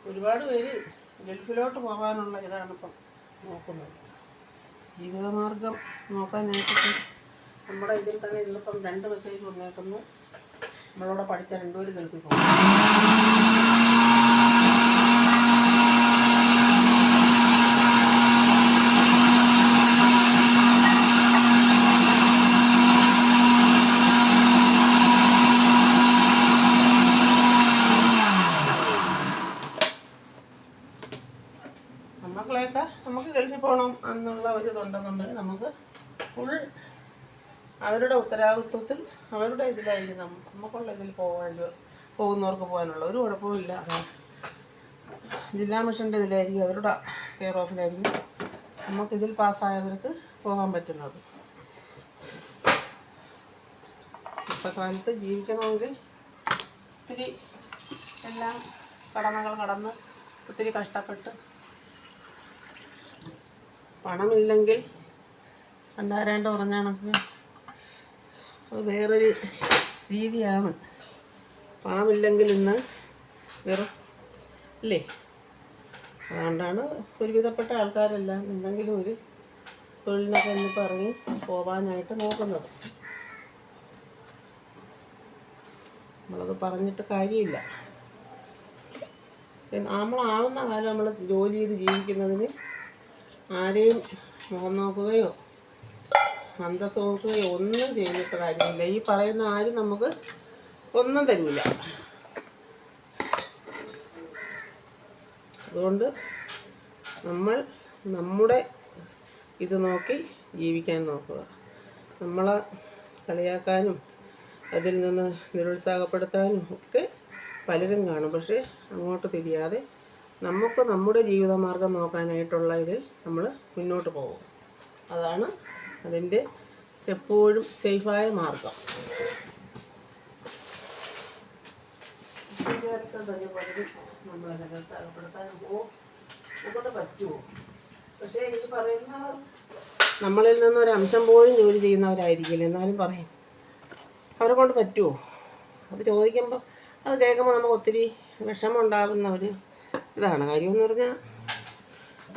ഒരുപാട് പേര് ഗൾഫിലോട്ട് പോകാനുള്ള ഇതാണിപ്പം നോക്കുന്നത്. ജീവിതമാർഗം നോക്കാനായിട്ട് നമ്മുടെ ഇതിൽ തന്നെ ഇന്നിപ്പം 2 മെസ്സേജ് വന്നേക്കുന്നു. നമ്മളോട് പഠിച്ച 2 പേര് ഗൾഫിൽ പോകും. മക്കളെയൊക്കെ നമുക്ക് ഗൾഫിൽ പോകണം എന്നുള്ള ഒരു ഇതുണ്ടെന്നുണ്ടെങ്കിൽ നമുക്ക് ഫുൾ അവരുടെ ഉത്തരവാദിത്വത്തിൽ അവരുടെ ഇതിലായിരിക്കും നമുക്കുള്ള ഇതിൽ പോകുന്നവർക്ക് പോകാനുള്ള ഒരു കുഴപ്പമില്ല. ജില്ലാ മിഷൻ്റെ ഇതിലായിരിക്കും, അവരുടെ കെയർ ഓഫിലായിരിക്കും നമുക്കിതിൽ പാസ്സായവർക്ക് പോകാൻ പറ്റുന്നത്. ഇപ്പോഴത്തെ കാലത്ത് ജീവിക്കണമെങ്കിൽ ഒത്തിരി എല്ലാം കടമകൾ കടന്ന് ഒത്തിരി കഷ്ടപ്പെട്ട് പണമില്ലെങ്കിൽ പണ്ടാരാണ്ട് പറഞ്ഞ കണക്ക് അത് വേറൊരു രീതിയാണ്. പണമില്ലെങ്കിൽ ഇന്ന് വെറും അല്ലേ? അതുകൊണ്ടാണ് ഒരുവിധപ്പെട്ട ആൾക്കാരെല്ലാം എന്തെങ്കിലും ഒരു തൊഴിലിനൊക്കെ എന്നിപ്പോൾ ഇറങ്ങി പോകാനായിട്ട് നോക്കുന്നത്. നമ്മളത് പറഞ്ഞിട്ട് കാര്യമില്ല. നമ്മളാവുന്ന കാലം നമ്മൾ ജോലി ചെയ്ത് ജീവിക്കുന്നതിന് ആരെയും മുഖം നോക്കുകയോ അന്തസ്സ് നോക്കുകയോ ഒന്നും ചെയ്തിട്ട് കാര്യമില്ല. ഈ പറയുന്ന ആരും നമുക്ക് ഒന്നും തരില്ല. അതുകൊണ്ട് നമ്മൾ നമ്മുടെ ഇത് നോക്കി ജീവിക്കാൻ നോക്കുക. നമ്മളെ കളിയാക്കാനും അതിൽ നിന്ന് നിരുത്സാഹപ്പെടുത്താനും ഒക്കെ പലരും കാണും. പക്ഷേ അങ്ങോട്ട് തിരിയാതെ നമുക്ക് നമ്മുടെ ജീവിതമാർഗം നോക്കാനായിട്ടുള്ള ഇതിൽ നമ്മൾ മുന്നോട്ട് പോകും. അതാണ് അതിൻ്റെ എപ്പോഴും സേഫായ മാർഗം. നമ്മളെ നിരുത്സാഹപ്പെടുത്താനും നമുക്കൊണ്ട് പറ്റുമോ? പക്ഷേ ഈ പറയുന്നവർ നമ്മളിൽ നിന്നൊരംശം പോലും ജോലി ചെയ്യുന്നവരായിരിക്കില്ല. എന്നാലും പറയും അവരെ കൊണ്ട് പറ്റുമോ? അത് ചോദിക്കുമ്പോൾ അത് കേൾക്കുമ്പോൾ നമുക്ക് ഒത്തിരി വിഷമം ഉണ്ടാകുന്ന ഒരു ഇതാണ്. കാര്യമെന്ന് പറഞ്ഞാൽ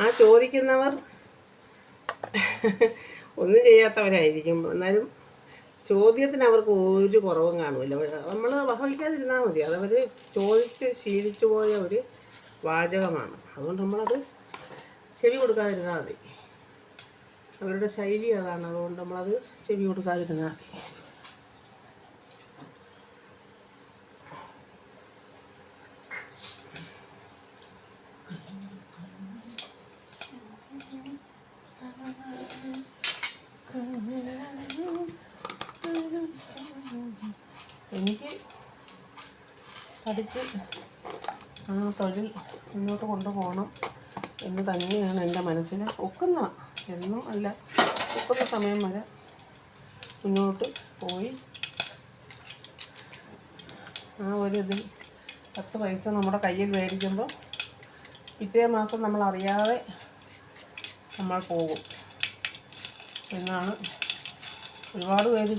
ആ ചോദിക്കുന്നവർ ഒന്നും ചെയ്യാത്തവരായിരിക്കും. എന്നാലും ചോദ്യത്തിന് അവർക്ക് ഒരു കുറവും കാണുമില്ല. നമ്മൾ വഹിക്കാതിരുന്നാൽ മതി. അതവർ ചോദിച്ച് ശീലിച്ചു പോയ ഒരു വാചകമാണ്. അതുകൊണ്ട് നമ്മളത് ചെവി കൊടുക്കാതിരുന്നാൽ മതി. അവരുടെ ശൈലി അതാണ്. അതുകൊണ്ട് നമ്മളത് ചെവി കൊടുക്കാതിരുന്നാൽ മതി. എനിക്ക് പഠിച്ച് ആ തൊഴിൽ മുന്നോട്ട് കൊണ്ടുപോകണം എന്ന് തന്നെയാണ് എൻ്റെ മനസ്സിൽ. എന്നും അല്ല, ഒക്കുന്ന സമയം വരെ മുന്നോട്ട് പോയി ആ ഒരു ഇതിൽ 10 പൈസ നമ്മുടെ കയ്യിൽ മേടിക്കുമ്പോൾ പിറ്റേ മാസം നമ്മളറിയാതെ നമ്മൾ പോകും എന്നാണ്. ഒരുപാട് പേര്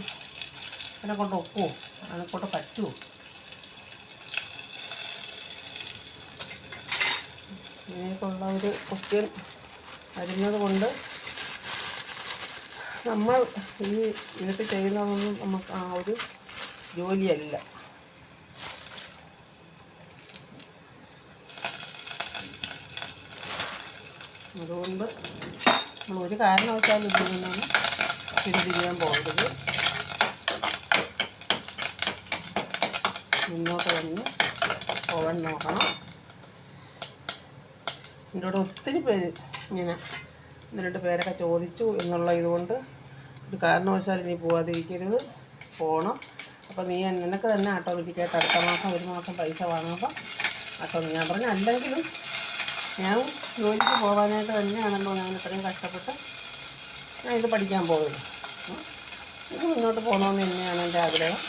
അതിനെ കൊണ്ട് ഒക്കുമോ? അതിനെക്കൊണ്ട് പറ്റുമോ? ഇങ്ങനെയൊക്കെയുള്ള ഒരു ക്വസ്റ്റ്യൻ വരുന്നത് കൊണ്ട് നമ്മൾ ഈ ഇതൊക്കെ ചെയ്യുന്നതൊന്നും നമുക്ക് ആ ഒരു ജോലിയല്ല. അതുകൊണ്ട് നമ്മൾ ഒരു കാരണവശാലും ഇതിൽ നിന്നാണ് പിന്തിരിയാൻ പോകരുത്. മുന്നോട്ട് തന്നെ പോകാൻ നോക്കണം. എൻ്റെ കൂടെ ഒത്തിരി പേര് ഇങ്ങനെ 1-2 പേരൊക്കെ ചോദിച്ചു എന്നുള്ള ഇതുകൊണ്ട് ഒരു കാരണവശാലും നീ പോകാതിരിക്കരുത്, പോകണം. അപ്പോൾ നിനക്ക് തന്നെ ഓട്ടോമാറ്റിക്കായിട്ട് അടുത്ത മാസം 1 മാസം പൈസ വാങ്ങുമ്പോൾ ഞാൻ പറഞ്ഞു അല്ലെങ്കിലും ഞാൻ ജോലിക്ക് പോകാനായിട്ട് തന്നെയാണല്ലോ ഞാൻ ഇത്രയും കഷ്ടപ്പെട്ട് ഞാൻ ഇത് പഠിക്കാൻ പോകുന്നത്. ഇത് മുന്നോട്ട് പോകണമെന്ന് തന്നെയാണ് എൻ്റെ ആഗ്രഹം.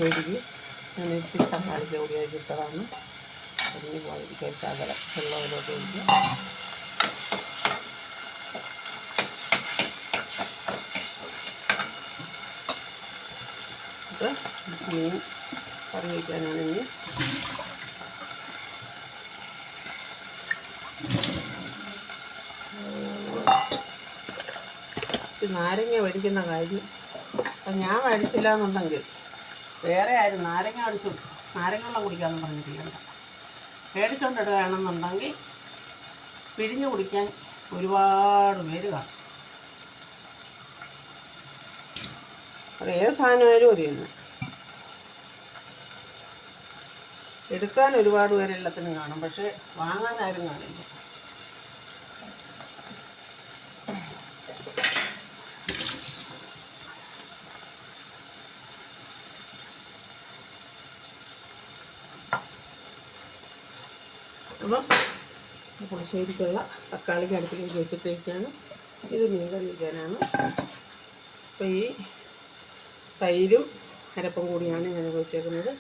ശരിക്ക് ഞാൻ ഇത്തിരി തക്കാളി കൂടിയായിട്ട് ഇട്ടതാണ്. അതിന് പോയിരിക്കാൻ ശകലം വെള്ളത്തിലോട്ട് ഒഴിക്കുക. മീൻ കറി വയ്ക്കാനാണ് ഇനി. നാരങ്ങ മേടിക്കുന്ന കാര്യം അപ്പം ഞാൻ മേടിച്ചില്ല എന്നുണ്ടെങ്കിൽ വേറെ ആരും നാരങ്ങ വെള്ളം കുടിക്കാമെന്ന് പറഞ്ഞിട്ടില്ല. മേടിച്ചുകൊണ്ടിടുകയാണെന്നുണ്ടെങ്കിൽ പിഴിഞ്ഞ് കുടിക്കാൻ ഒരുപാട് പേര് കാണും. അത് ഏത് സാധനമായാലും ഒരു തന്നെ. എടുക്കാൻ ഒരുപാട് പേര് എല്ലാത്തിനും കാണും, പക്ഷേ വാങ്ങാൻ ആരും കാണില്ല. അപ്പം പുളിശ്ശേരിക്കുള്ള തക്കാളിക്ക് അടുപ്പിലേക്ക് വെച്ചിട്ടേക്കാണ്. ഇത് മീൻ കറി വയ്ക്കാനാണ്. അപ്പോൾ ഈ തൈരും അരപ്പും കൂടിയാണ് ഞാൻ വെച്ചേക്കുന്നത്.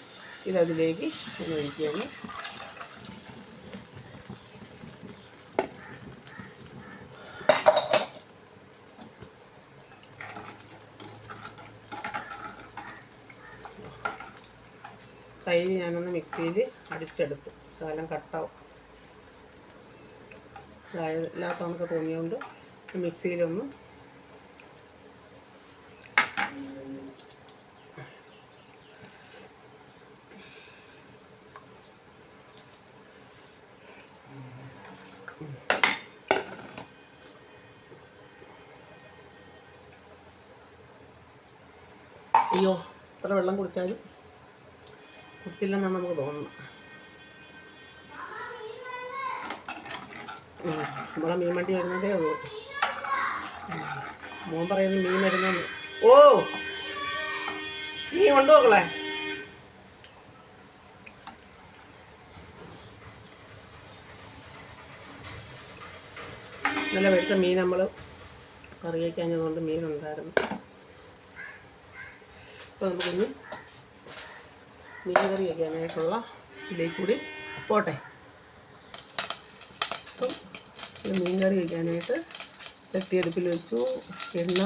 ഇതതിലേക്ക് ഒന്ന് ഒഴിക്കുകയാണ്. തൈര് ഞാനൊന്ന് മിക്സിയിൽ അടിച്ചെടുത്തു. ശകലം കട്ടാവും ഇല്ലാത്ത നമുക്ക് തോന്നിയതുകൊണ്ട് മിക്സിയിലൊന്ന് അയ്യോ എത്ര വെള്ളം കുടിച്ചാലും കുടിച്ചില്ലെന്നാണ് നമുക്ക് തോന്നുന്നത്. നമ്മളെ മീൻ വണ്ടി വരുന്നതേ ഉള്ളൂ. മോൻ പറയുന്നത് മീൻ വരുന്നെന്ന്. ഓ നീ കൊണ്ടുപോക്കളെ. നല്ല വെച്ച മീൻ നമ്മൾ കറി വയ്ക്കാഞ്ഞതുകൊണ്ട് മീനുണ്ടായിരുന്നു. അപ്പോൾ നമുക്കിനി മീൻ കറി വയ്ക്കാനായിട്ടുള്ള ഇതിലേക്ക് കൂടി പോട്ടെ. അപ്പം മീൻ കറി വയ്ക്കാനായിട്ട് ചട്ടിയടുപ്പിൽ വെച്ചു, എണ്ണ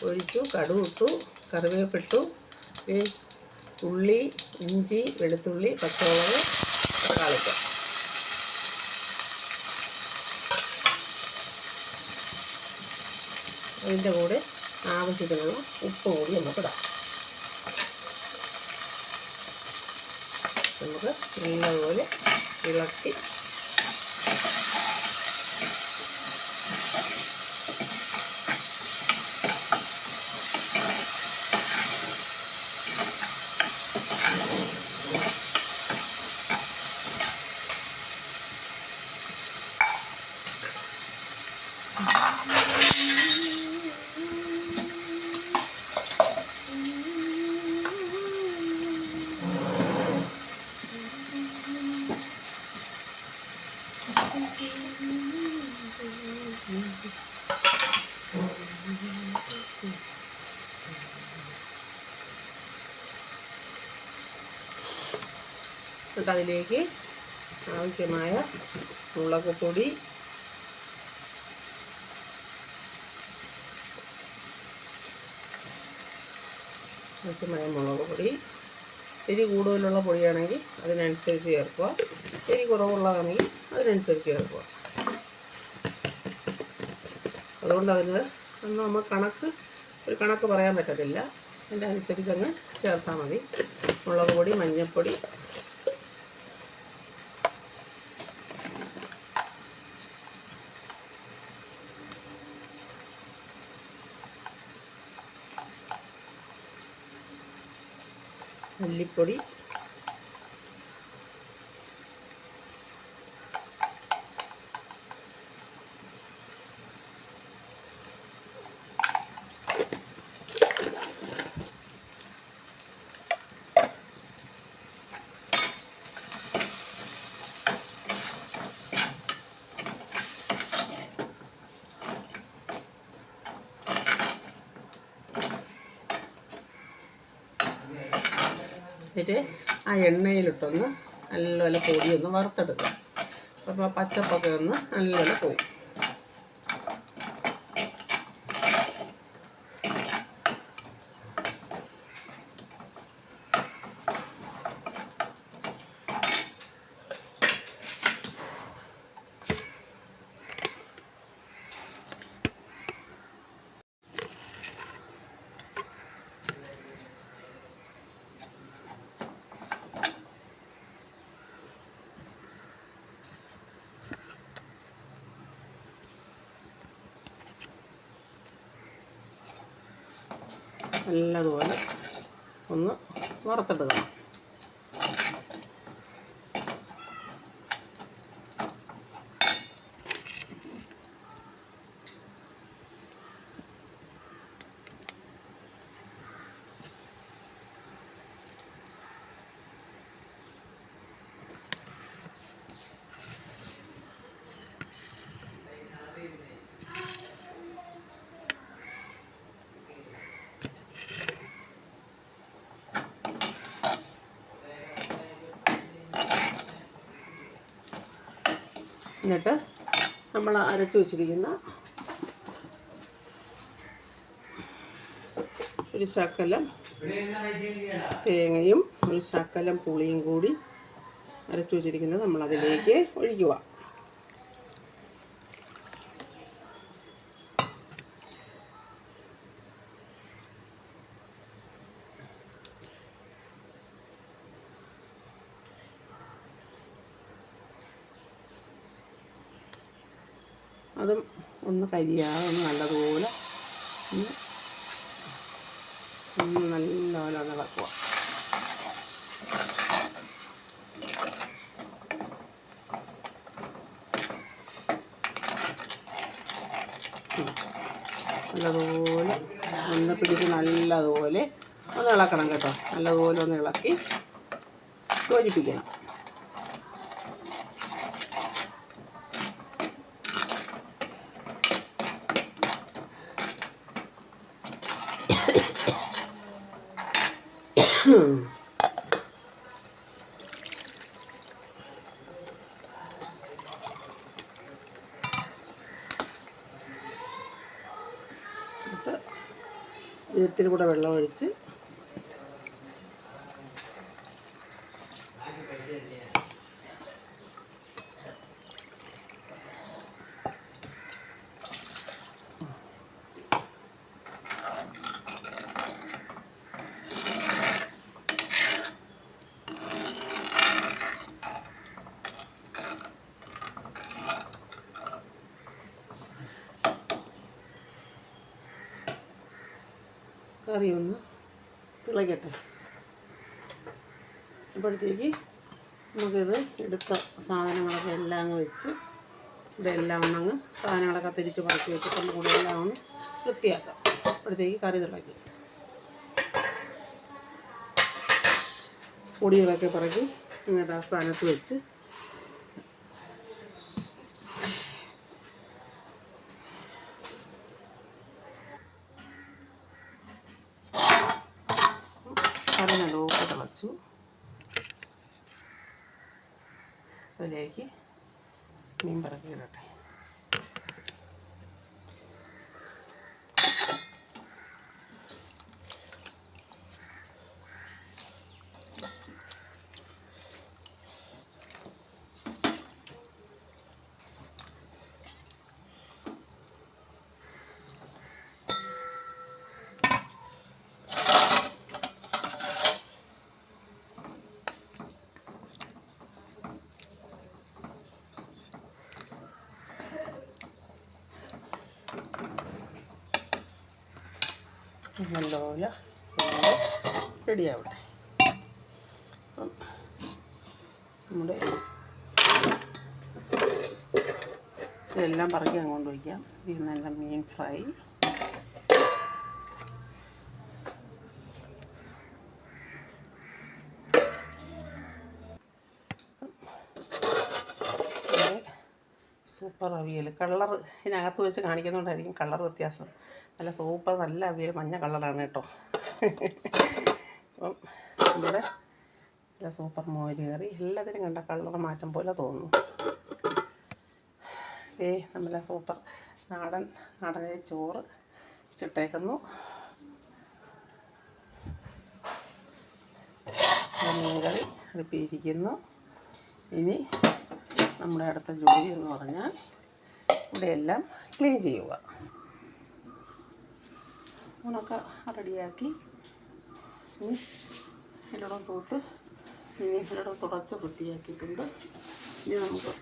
ഒഴിച്ചു, കടുക് ഇട്ടു, കറിവേപ്പിട്ടു, ഉള്ളി, ഇഞ്ചി, വെളുത്തുള്ളി, പച്ചമുളക്, തക്കാളിക്ക. അതിൻ്റെ കൂടെ ആവശ്യത്തിനുള്ള ഉപ്പ് കൂടി നമുക്കിടാം. നമുക്ക് നല്ലതുപോലെ ഇളക്കി അതിലേക്ക് ആവശ്യമായ മുളക് പൊടി, എരി കൂടുതലുള്ള പൊടിയാണെങ്കിൽ അതിനനുസരിച്ച് ചേർക്കുക, എരി കുറവുള്ളതാണെങ്കിൽ അതിനനുസരിച്ച് ചേർക്കുക. അതുകൊണ്ട് അതിന് നമ്മൾ ഒരു കണക്ക് പറയാൻ പറ്റത്തില്ല. അതിൻ്റെ അനുസരിച്ച് അങ്ങ് ചേർത്താൽ മതി. മുളക് പൊടി, മഞ്ഞൾപ്പൊടി, മല്ലിപ്പൊടി, എന്നിട്ട് ആ എണ്ണയിലിട്ടൊന്ന് നല്ലപോലെ പൊടിയൊന്ന് വറുത്തെടുക്കുക. അപ്പോൾ പച്ചപ്പൊക്കെ ഒന്ന് നല്ലപോലെ പോകും. നല്ലതുപോലെ ഒന്ന് വറുത്തെടുക്കണം. എന്നിട്ട് നമ്മൾ അരച്ചു വച്ചിരിക്കുന്ന ഒരു ശകലം തേങ്ങയും ഒരു ശകലം പുളിയും കൂടി അരച്ചു വച്ചിരിക്കുന്നത് നമ്മളതിലേക്ക് ഒഴിക്കുക. അതും ഒന്ന് കരിയാതെ ഒന്ന് നല്ലതുപോലെ നല്ലപോലെ ഒന്ന് ഇളക്കുക. നല്ലതുപോലെ ഒന്ന് പിടിച്ച് നല്ലതുപോലെ ഒന്ന് ഇളക്കണം കേട്ടോ. നല്ലതുപോലെ ഒന്ന് ഇളക്കി യോജിപ്പിക്കണം. എന്നിട്ട് ഇത്തിരി കൂടെ വെള്ളം ഒഴിച്ച് കറി ഒന്ന് തിളയ്ക്കട്ടെ. അപ്പോഴത്തേക്ക് നമുക്കിത് എടുത്ത സാധനങ്ങളൊക്കെ എല്ലാം അങ്ങ് വെച്ച് ഇതെല്ലാം ഒന്നങ്ങ് സാധനങ്ങളൊക്കെ തിരിച്ച് പറക്കി വെച്ചിട്ട് കൂടെ എല്ലാം ഒന്ന് വൃത്തിയാക്കാം. അപ്പോഴത്തേക്ക് കറി തിളയ്ക്കും. പൊടികളൊക്കെ പറക്കി ഇങ്ങനത്തെ ആ സ്ഥാനത്ത് വെച്ച് കറി നല്ലോണം തിളച്ചു. അതിലേക്ക് മീൻ പറക്കി ഇടട്ടെ. നല്ലപോലെ റെഡിയാവട്ടെ. നമ്മുടെ ഇതെല്ലാം പറക്കി അങ്ങോട്ട് വയ്ക്കാം. ഇത് നല്ല മീൻ ഫ്രൈ. സൂപ്പർ അവിയൽ. കളർ ഇതിനകത്ത് വെച്ച് കാണിക്കുന്നതുകൊണ്ടായിരിക്കും കളർ വ്യത്യാസം. നല്ല സൂപ്പർ നല്ല അവിയൽ മഞ്ഞ കളറാണ് കേട്ടോ. അപ്പം നമ്മുടെ നല്ല സൂപ്പർ മോര് കറി എല്ലാത്തിനും കണ്ട കളർ മാറ്റം പോലെ തോന്നുന്നു. നമ്മളെ സൂപ്പർ നാടൻ ചോറ് ചിട്ടേക്കുന്നു. മീൻ കറി അടുപ്പിയിരിക്കുന്നു. ഇനി നമ്മുടെ അടുത്ത ജോലി എന്ന് പറഞ്ഞാൽ ഇവിടെയെല്ലാം ക്ലീൻ ചെയ്യുക. ഊണൊക്കെ റെഡിയാക്കി ഇനി എല്ലായിടവും തൂത്ത് ഇനി എല്ലായിടവും തുടച്ച് വൃത്തിയാക്കിയിട്ടുണ്ട്. ഇനി നമുക്ക്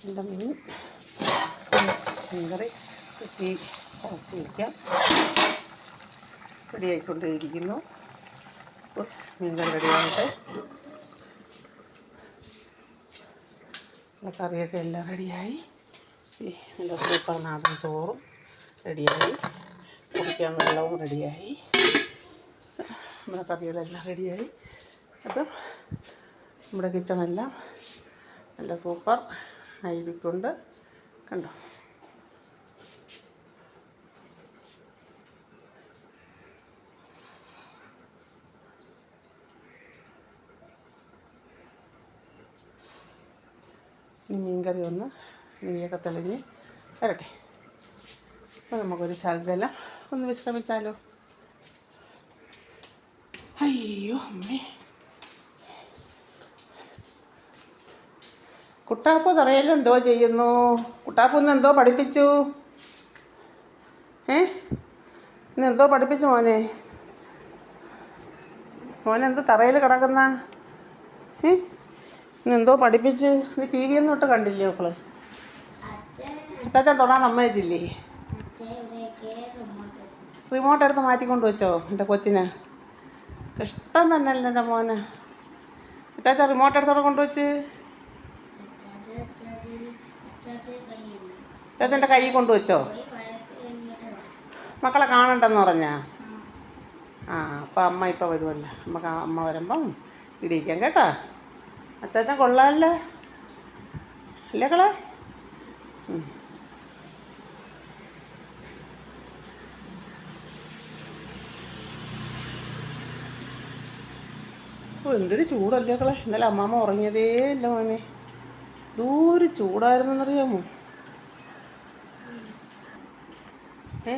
എൻ്റെ മീൻകറി തീ കുറച്ച് വയ്ക്കാം. റെഡിയായിക്കൊണ്ടേയിരിക്കുന്നു. മീൻകറി റെഡിയായിട്ട് കറിയൊക്കെ എല്ലാം റെഡിയായി. നല്ല സൂപ്പർ നാടൻ ചോറും റെഡിയായി, കുടിക്കാൻ വെള്ളവും റെഡിയായി, നമ്മുടെ കറികളെല്ലാം റെഡിയായി. അപ്പം നമ്മുടെ കിച്ചണെല്ലാം നല്ല സൂപ്പർ ആയിരിക്കൊണ്ട് കണ്ടോ. ഇനി മീൻകറി നെയ്യൊക്കെ തെളിഞ്ഞ് വരട്ടെ. അപ്പോൾ നമുക്കൊരു ശകലം ഒന്ന് വിശ്രമിച്ചാലോ. അയ്യോ അമ്മേ, കുട്ടാപ്പു തറയിൽ എന്തോ ചെയ്യുന്നു? കുട്ടാപ്പൂന്ന് എന്തോ പഠിപ്പിച്ചു? ഇന്നെന്തോ പഠിപ്പിച്ചു മോനെ? മോനെന്തോ തറയിൽ കിടക്കുന്ന? ഇന്നെന്തോ പഠിപ്പിച്ച്? നീ ടി വി ഒന്നും ഇട്ട് കണ്ടില്ലേ മക്കള്? അച്ചാച്ചൻ തൊടാൻ സമ്മതിച്ചില്ലേ? റിമോട്ട് എടുത്ത് മാറ്റിക്കൊണ്ട് വെച്ചോ എൻ്റെ കൊച്ചിന്? ഇഷ്ടം തന്നെയല്ലേ എൻ്റെ മോന്. അച്ചാച്ച റിമോട്ട് എടുത്തോടെ കൊണ്ടുവച്ച് അച്ചാച്ചൻ്റെ കൈ കൊണ്ടുവച്ചോ? മക്കളെ കാണണ്ടെന്ന് പറഞ്ഞാ? അപ്പം അമ്മ ഇപ്പം വരുമല്ലോ. അമ്മ വരുമ്പം ഇടിയിക്കാം കേട്ടോ. അച്ചാച്ചൻ കൊള്ളാമല്ലേ അല്ലേ കളെ? എന്തൊരു ചൂടല്ലേ കളെ. ഇന്നലെ അമ്മാമ്മ ഉറങ്ങിയതേ ഇല്ല മോനെ. ദൂരെ ചൂടായിരുന്നെന്നറിയാമോ?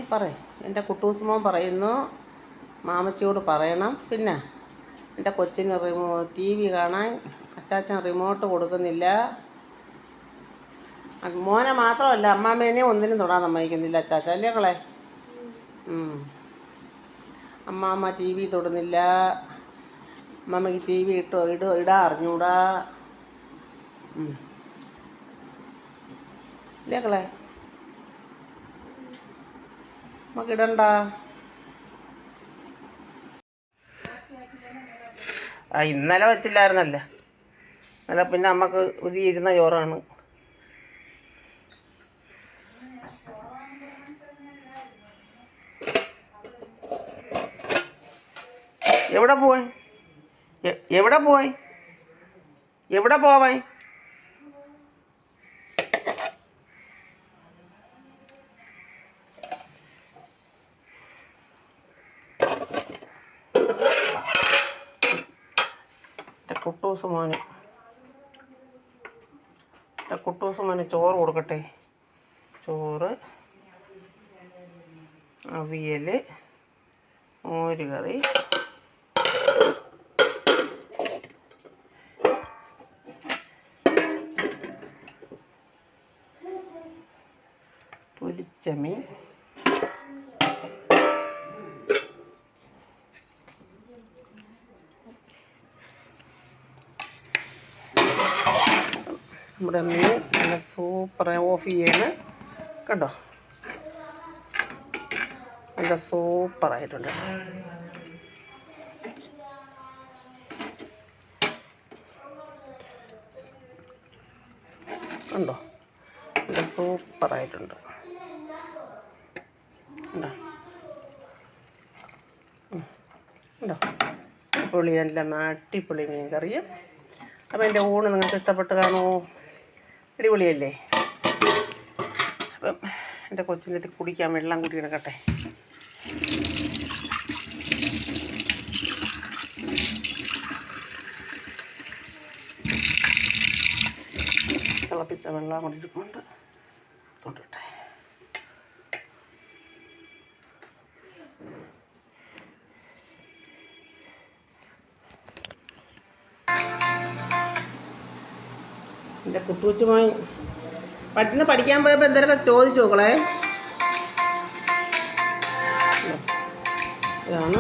പറയേ, എൻ്റെ കുട്ടൂസുമോൻ പറയുന്നു മാമച്ചിയോട് പറയണം. പിന്നെ എൻ്റെ കൊച്ചിന് ടി വി കാണാൻ അച്ചാച്ചൻ റിമോട്ട് കൊടുക്കുന്നില്ല. മോനെ മാത്രമല്ല അമ്മാമ്മേനെ ഒന്നിനും തൊടാൻ സമ്മതിക്കുന്നില്ല അച്ചാച്ച അല്ലേ കളെ? അമ്മാമ്മ ടി വി തൊടുന്നില്ല. അമ്മാമ്മയ്ക്ക് ടി വി ഇടാൻ അറിഞ്ഞൂടാ ഇല്ലേ കളെ? നമുക്ക് ഇടണ്ട. ഇന്നലെ വെച്ചില്ലായിരുന്നല്ലേ. ഇന്നലെ പിന്നെ അമ്മക്ക് ഉതിയിരുന്ന ചോറാണ്. എവിടെ പോയി? എവിടെ പോവാൻ? കുട്ടൂസ് മോന് ചോറ് കൊടുക്കട്ടെ. ചോറ്, അവിയൽ, മോര് കറി, പൊരിച്ചമീൻ, നമ്മുടെ മീൻ നല്ല സൂപ്പർ. ഓഫ് ചെയ്യാണ് കണ്ടോ, നല്ല സൂപ്പറായിട്ടുണ്ട്. കണ്ടോ, നല്ല സൂപ്പറായിട്ടുണ്ട്. കണ്ടോ കണ്ടോ, പുളി നല്ല അടിപൊളി മീൻ കറിയും. അപ്പോൾ എൻ്റെ ഊണ് നിങ്ങൾക്ക് ഇഷ്ടപ്പെട്ട് കാണുമോ? അടിപൊളിയല്ലേ? അപ്പം എൻ്റെ കൊച്ചിൻ്റെ കുടിക്കാൻ വെള്ളം കൂടി എടുക്കട്ടെ. തിളപ്പിച്ച വെള്ളം കൊണ്ടിരിക്കൊണ്ട് തൊണ്ടിട്ടെ. എൻ്റെ കുട്ടൂച്ചുമായി പട്ടിന്ന് പഠിക്കാൻ പോയപ്പോൾ എന്തെങ്കിലുമൊക്കെ ചോദിച്ചു നോക്കളേ. ഇതാണ്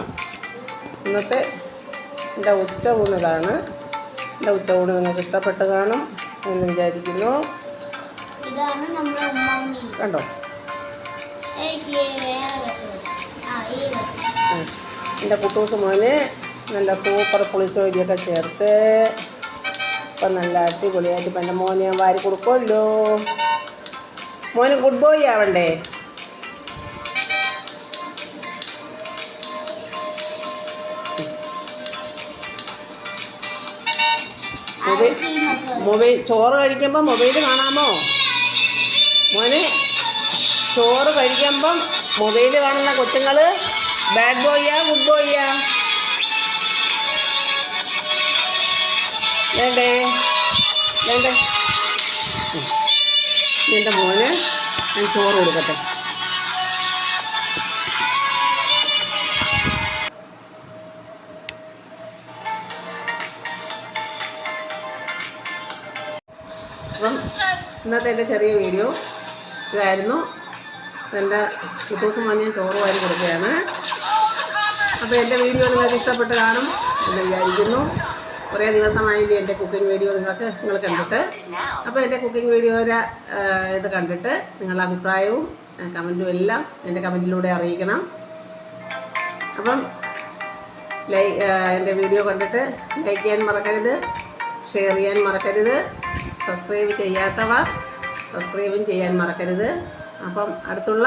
ഇന്നത്തെ എൻ്റെ ഉച്ചയൂണ്. ഇതാണ് എൻ്റെ ഉച്ചയൂണ്. നിങ്ങൾക്ക് ഇഷ്ടപ്പെട്ട് കാണും എന്ന് വിചാരിക്കുന്നു. ഇതാണ് നമ്മുടെ ഉമ്മാമി. കണ്ടോ? എൻ്റെ കുട്ടൂസ് മോന് നല്ല സൂപ്പർ പുളിശ്ശേരിയൊക്കെ ചേർത്ത് ഇപ്പം നല്ല അടിപൊളിയായിട്ട് ഇപ്പം എൻ്റെ മോന് ഞാൻ വാരി കൊടുക്കുമല്ലോ. മോന് ഗുഡ് ബോയ് ആവണ്ടേ? മൊബൈൽ ചോറ് കഴിക്കുമ്പോൾ മൊബൈൽ കാണാമോ മോനെ? ചോറ് കഴിക്കുമ്പം മൊബൈൽ കാണുന്ന കൊച്ചുങ്ങൾ ബാഡ് ബോയ്യാ ഗുഡ് ബോയ്യാ? വേണ്ടേ വേണ്ടേ? എൻ്റെ മോന് ഞാൻ ചോറ് കൊടുക്കട്ടെ. അപ്പം ഇന്നത്തെ എൻ്റെ ചെറിയ വീഡിയോ ഇതായിരുന്നു. എൻ്റെ കുട്ടൂസും മഞ്ഞയും ചോറ് വാരി കൊടുക്കുകയാണ്. അപ്പോൾ എൻ്റെ വീഡിയോ നിങ്ങൾക്ക് ഇഷ്ടപ്പെട്ട് കാണും എന്ന് വിചാരിക്കുന്നു. കുറേ ദിവസമായില്ലേ എൻ്റെ കുക്കിംഗ് വീഡിയോ നിങ്ങൾ കണ്ടിട്ട്. അപ്പോൾ എൻ്റെ കുക്കിംഗ് വീഡിയോയുടെ ഇത് കണ്ടിട്ട് നിങ്ങളുടെ അഭിപ്രായവും കമൻറ്റും എല്ലാം എൻ്റെ കമൻറ്റിലൂടെ അറിയിക്കണം. അപ്പം എൻ്റെ വീഡിയോ കണ്ടിട്ട് ലൈക്ക് ചെയ്യാൻ മറക്കരുത്, ഷെയർ ചെയ്യാൻ മറക്കരുത്, സബ്സ്ക്രൈബ് ചെയ്യാത്തവർ സബ്സ്ക്രൈബും ചെയ്യാൻ മറക്കരുത്. അപ്പം അടുത്തുള്ള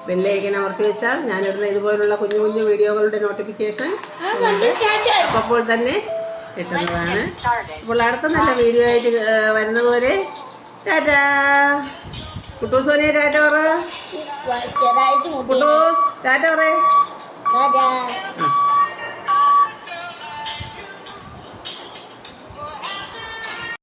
ബെല്ലൈക്കൻ അമർത്തി വെച്ചാൽ ഞാനിടുന്ന ഇതുപോലുള്ള കുഞ്ഞു കുഞ്ഞു വീഡിയോകളുടെ നോട്ടിഫിക്കേഷൻ അപ്പോൾ തന്നെ കിട്ടുന്നതാണ്. അപ്പോൾ അടുത്ത നല്ല വീഡിയോ ആയിട്ട് വരുന്നതുവരെ ടാറ്റാ. കുട്ടൂസോനെ ടാറ്റ പറ. കുട്ടൂസ് ടാറ്റ പറ.